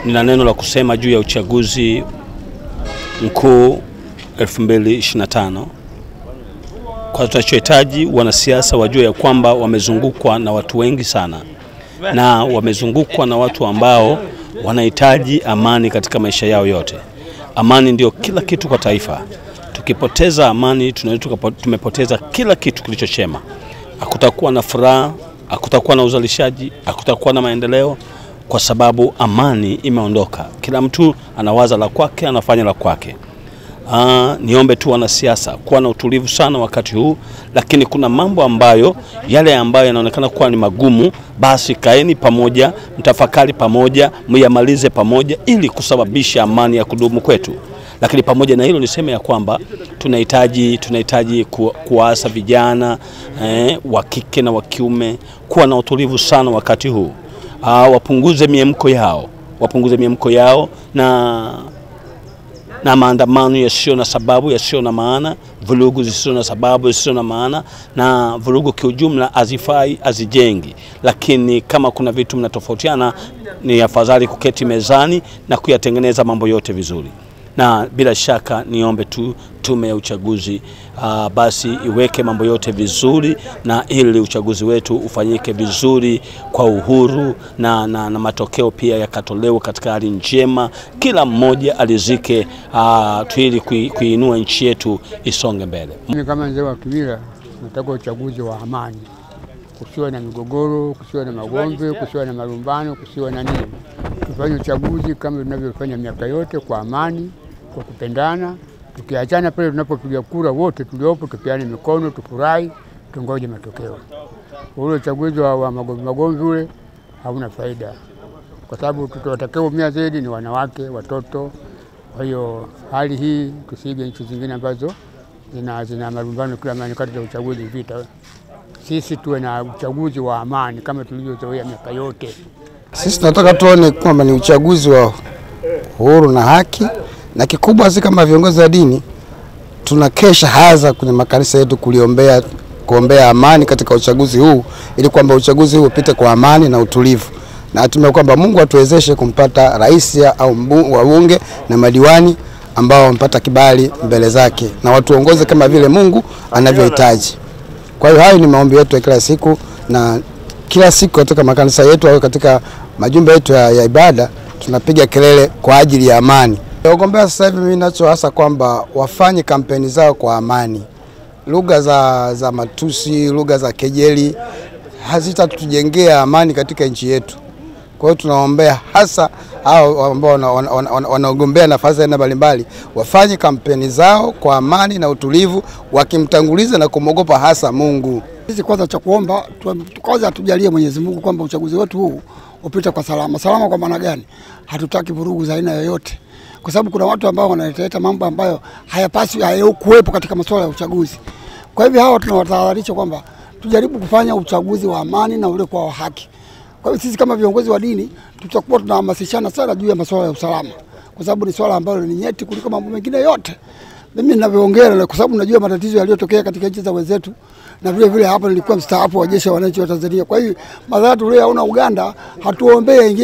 Nina neno la kusema juu ya uchaguzi mkuu 2025. Kwa tunachohitaji wanasiasa wajue ya kwamba wamezungukwa na watu wengi sana, na wamezungukwa na watu ambao wanahitaji amani katika maisha yao yote. Amani ndio kila kitu kwa taifa. Tukipoteza amani tumepoteza kila kitu kilichochema. Hakutakuwa na furaha, hakutakuwa na uzalishaji, hakutakuwa na maendeleo, kwa sababu amani imeondoka. Kila mtu anawaza la kwake, anafanya la kwake. Niombe tu wanasiasa kuwa na utulivu sana wakati huu, lakini kuna mambo ambayo yale ambayo yanaonekana kuwa ni magumu, basi kaeni pamoja, mtafakari pamoja, myamalize pamoja ili kusababisha amani ya kudumu kwetu. Lakini pamoja na hilo niseme ya kwamba tunahitaji kuwaasa vijana wa kike na wa kiume kuwa na utulivu sana wakati huu. Wapunguze miemko yao na maandamano yasiyo na sababu, yasiyo na maana, vurugu zisizo na sababu, zisizo na maana, na vurugu kiujumla hazifai, hazijengi. Lakini kama kuna vitu mnatofautiana, ni afadhali kuketi mezani na kuyatengeneza mambo yote vizuri. Na bila shaka niombe tu tume ya uchaguzi basi iweke mambo yote vizuri, na ili uchaguzi wetu ufanyike vizuri kwa uhuru na matokeo pia yakatolewa katika hali njema, kila mmoja alizike ili kuinua nchi yetu isonge mbele. Mimi kama mzee wa Kibira nataka uchaguzi wa amani. Kusiwe na migogoro, kusiwe na magomvi, kusiwe na malumbano, kusiwe na nini. Tufanye uchaguzi kama tunavyofanya miaka yote, kwa amani, kwa kupendana. Tukiachana pale tunapopiga kura wote tuliopo tupeane mikono, tufurahi, tungoje matokeo. Ule uchaguzi wa magomvi ule hauna faida, kwa sababu tutakaoumia zaidi ni wanawake, watoto. Kwa hiyo hali hii tusije nchi zingine ambazo zina malumbano kila mara kati ya uchaguzi vita. Sisi tuwe na uchaguzi wa amani kama tulivyozoea miaka yote. Sisi tunataka tuone kwamba ni uchaguzi wa uhuru na haki, na kikubwa sisi kama viongozi wa dini tunakesha haza kwenye makanisa yetu kuombea amani katika uchaguzi huu, ili kwamba uchaguzi huu upite kwa amani na utulivu, na hatimaye kwamba Mungu atuwezeshe kumpata rais au wabunge na madiwani ambao wamepata kibali mbele zake, na watuongoze kama vile Mungu anavyohitaji. Kwa hiyo hayo ni maombi yetu ya kila siku, na kila siku katika makanisa yetu au katika majumba yetu ya ibada tunapiga kelele kwa ajili ya amani. Wagombea sasa hivi mimi ninachoasa kwamba wafanye kampeni zao kwa amani. Lugha za matusi, lugha za kejeli hazitatujengea amani katika nchi yetu. Kwa hiyo tunaombea hasa hao ambao wanagombea nafasi aina mbalimbali wafanye kampeni zao kwa amani na utulivu, wakimtanguliza na kumogopa hasa Mungu. Sisi kwanza cha kuomba kwanza tujalie Mwenyezi Mungu kwamba uchaguzi wetu huu upite kwa salama. Salama kwa maana gani? Hatutaki vurugu za aina yoyote, kwa sababu kuna watu ambao wanaleta mambo ambayo hayapaswi kuwepo katika masuala ya uchaguzi. Kwa hivyo hao tunawatahadharisha kwamba tujaribu kufanya uchaguzi wa amani na ule kwa haki. Kwa hivyo sisi kama viongozi wa dini tutakuwa tunahamasishana sana juu ya masuala ya usalama, kwa sababu ni swala ambalo ni nyeti kuliko mambo mengine yote. Mimi ninavyoongea kwa sababu najua matatizo yaliyotokea katika nchi za wenzetu, na vile vile hapa nilikuwa mstaafu wa jeshi la wananchi wa Tanzania. Kwa hiyo madhara tuliyoona Uganda hatuombee ingie